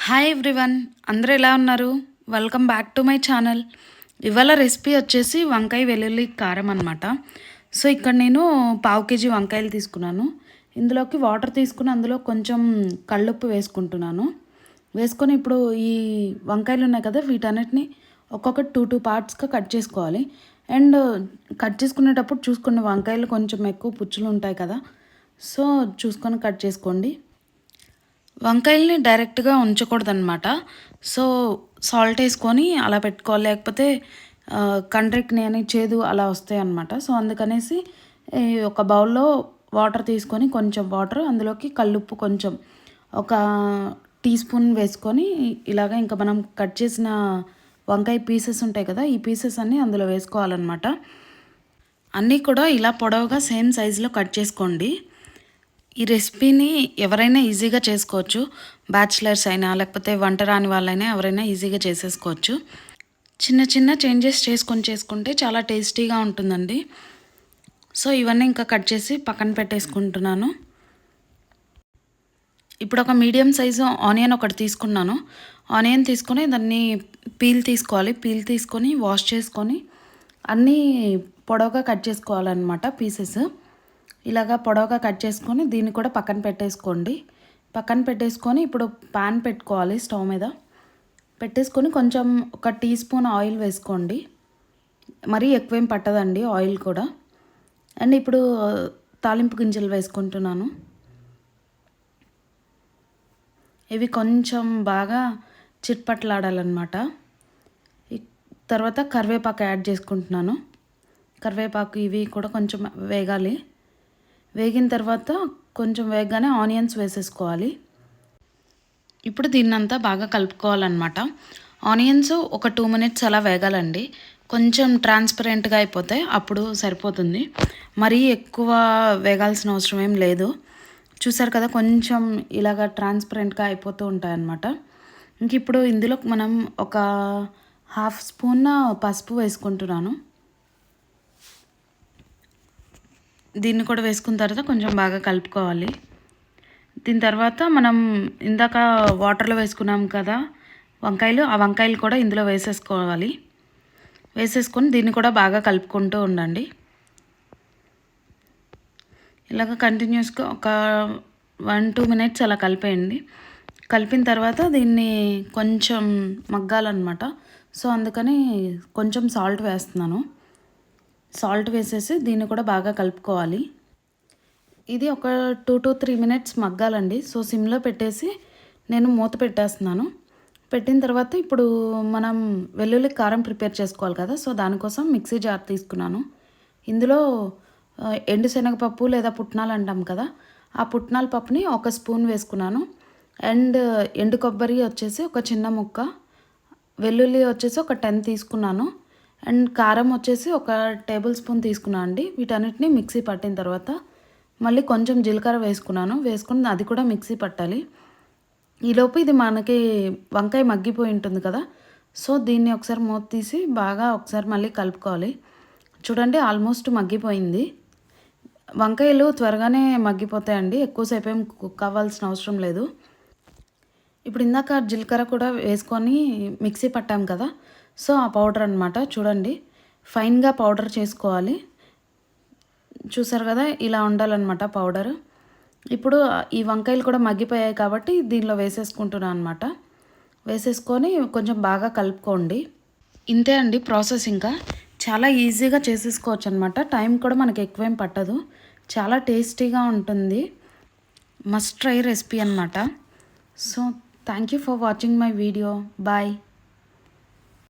Hi everyone, అందరూ ఎలా ఉన్నారు? Welcome back to my channel. ఇవాళ రెసిపీ వచ్చేసి వంకాయ వెల్లుల్లి కారం అనమాట. సో ఇక్కడ నేను పావు కేజీ వంకాయలు తీసుకున్నాను. ఇందులోకి వాటర్ తీసుకుని అందులో కొంచెం కళ్ళుప్పు వేసుకుంటున్నాను. వేసుకొని ఇప్పుడు ఈ వంకాయలు ఉన్నాయి కదా, వీటన్నిటిని ఒక్కొక్కటి టూ పార్ట్స్గా కట్ చేసుకోవాలి. అండ్ కట్ చేసుకునేటప్పుడు చూసుకున్న వంకాయలు కొంచెం ఎక్కువ పుచ్చులు ఉంటాయి కదా, సో చూసుకొని కట్ చేసుకోండి. వంకాయల్ని డైరెక్ట్గా ఉంచకూడదనమాట. సో సాల్ట్ వేసుకొని అలా పెట్టుకోవాలి, లేకపోతే కండ్రిక్ని అని చేదు అలా వస్తాయి అన్నమాట. సో అందుకనేసి ఒక బౌల్లో వాటర్ తీసుకొని కొంచెం వాటర్, అందులోకి కల్లుప్పు కొంచెం ఒక టీ స్పూన్ వేసుకొని ఇలాగ ఇంకా మనం కట్ చేసిన వంకాయ పీసెస్ ఉంటాయి కదా, ఈ పీసెస్ అన్నీ అందులో వేసుకోవాలన్నమాట. అన్నీ కూడా ఇలా పొడవుగా సేమ్ సైజులో కట్ చేసుకోండి. ఈ రెసిపీని ఎవరైనా ఈజీగా చేసుకోవచ్చు. బ్యాచిలర్స్ అయినా లేకపోతే వంట రాని వాళ్ళైనా ఎవరైనా ఈజీగా చేసేసుకోవచ్చు. చిన్న చిన్న చేంజెస్ చేసుకుంటే చాలా టేస్టీగా ఉంటుందండి. సో ఇవన్నీ ఇంకా కట్ చేసి పక్కన పెట్టేసుకుంటున్నాను. ఇప్పుడు ఒక మీడియం సైజు ఆనియన్ ఒకటి తీసుకున్నాను. ఆనియన్ తీసుకొని దాన్ని పీల్ తీసుకోవాలి. పీల్ తీసుకొని వాష్ చేసుకొని అన్నీ పొడవుగా కట్ చేసుకోవాలన్నమాట పీసెస్. ఇలాగా పొడవుగా కట్ చేసుకొని దీన్ని కూడా పక్కన పెట్టేసుకోండి. పక్కన పెట్టేసుకొని ఇప్పుడు పాన్ పెట్టుకోవాలి. స్టవ్ మీద పెట్టేసుకొని కొంచెం ఒక టీ స్పూన్ ఆయిల్ వేసుకోండి. మరీ ఎక్కువేం పట్టదండి ఆయిల్ కూడా. అండ్ ఇప్పుడు తాలింపు గింజలు వేసుకుంటున్నాను. ఇవి కొంచెం బాగా చిట్పట్లాడాలన్నమాట. తర్వాత కరివేపాకు యాడ్ చేసుకుంటున్నాను. కరివేపాకు ఇవి కూడా కొంచెం వేగాలి. వేగిన తర్వాత కొంచెం వేగగానే ఆనియన్స్ వేసేసుకోవాలి. ఇప్పుడు దీన్నంతా బాగా కలుపుకోవాలన్నమాట. ఆనియన్స్ ఒక 2 మినిట్స్ అలా వేగాలండి. కొంచెం ట్రాన్స్పరెంట్గా అయిపోతే అప్పుడు సరిపోతుంది. మరీ ఎక్కువ వేగాల్సిన అవసరం ఏం లేదు. చూసారు కదా, కొంచెం ఇలాగ ట్రాన్స్పరెంట్గా అయిపోతూ ఉంటాయన్నమాట. ఇంక ఇప్పుడు ఇందులో మనం ఒక 1/2 స్పూన్ పసుపు వేసుకుంటున్నాను. దీన్ని కూడా వేసుకున్న తర్వాత కొంచెం బాగా కలుపుకోవాలి. దీని తర్వాత మనం ఇందాక వాటర్లో వేసుకున్నాం కదా వంకాయలు, ఆ వంకాయలు కూడా ఇందులో వేసేసుకోవాలి. వేసేసుకొని దీన్ని కూడా బాగా కలుపుకుంటూ ఉండండి. ఇలాగ కంటిన్యూస్గా ఒక 1-2 మినిట్స్ అలా కలిపేయండి. కలిపిన తర్వాత దీన్ని కొంచెం మగ్గాలన్నమాట. సో అందుకని కొంచెం సాల్ట్ వేస్తున్నాను. సాల్ట్ వేసేసి దీన్ని కూడా బాగా కలుపుకోవాలి. ఇది ఒక 2-3 మినిట్స్ మగ్గాలండి. సో సిమ్లో పెట్టేసి నేను మూత పెట్టేస్తున్నాను. పెట్టిన తర్వాత ఇప్పుడు మనం వెల్లుల్లి కారం ప్రిపేర్ చేసుకోవాలి కదా, సో దానికోసం మిక్సీ జార్ తీసుకున్నాను. ఇందులో ఎండు శనగపప్పు లేదా పుట్నాలు అంటాం కదా, ఆ పుట్నాల పప్పుని ఒక స్పూన్ వేసుకున్నాను. అండ్ ఎండు కొబ్బరి వచ్చేసి ఒక చిన్న ముక్క, వెల్లుల్లి వచ్చేసి ఒక 10 తీసుకున్నాను. అండ్ కారం వచ్చేసి ఒక టేబుల్ స్పూన్ తీసుకున్నాను అండి. వీటన్నిటిని మిక్సీ పట్టిన తర్వాత మళ్ళీ కొంచెం జీలకర్ర వేసుకుని అది కూడా మిక్సీ పట్టాలి. ఈలోపు ఇది మనకి వంకాయ మగ్గిపోయి ఉంటుంది కదా, సో దీన్ని ఒకసారి మూత తీసి బాగా ఒకసారి మళ్ళీ కలుపుకోవాలి. చూడండి, ఆల్మోస్ట్ మగ్గిపోయింది. వంకాయలు త్వరగానే మగ్గిపోతాయండి, ఎక్కువసేపు ఏం కుక్ అవ్వాల్సిన అవసరం లేదు. ఇప్పుడు ఇందాక జీలకర్ర కూడా వేసుకొని మిక్సీ పట్టాం కదా, సో ఆ పౌడర్ అనమాట. చూడండి, ఫైన్గా పౌడర్ చేసుకోవాలి. చూసారు కదా, ఇలా ఉండాలన్నమాట పౌడర్. ఇప్పుడు ఈ వంకాయలు కూడా మగ్గిపోయాయి కాబట్టి దీనిలో వేసేసుకుంటున్నాను అనమాట. వేసేసుకొని కొంచెం బాగా కలుపుకోండి. ఇంతే అండి ప్రాసెస్. ఇంకా చాలా ఈజీగా చేసేసుకోవచ్చు అనమాట. టైం కూడా మనకి ఎక్కువేం పట్టదు. చాలా టేస్టీగా ఉంటుంది. మస్ట్ ట్రై రెసిపీ అనమాట. So thank you for watching my video. Bye.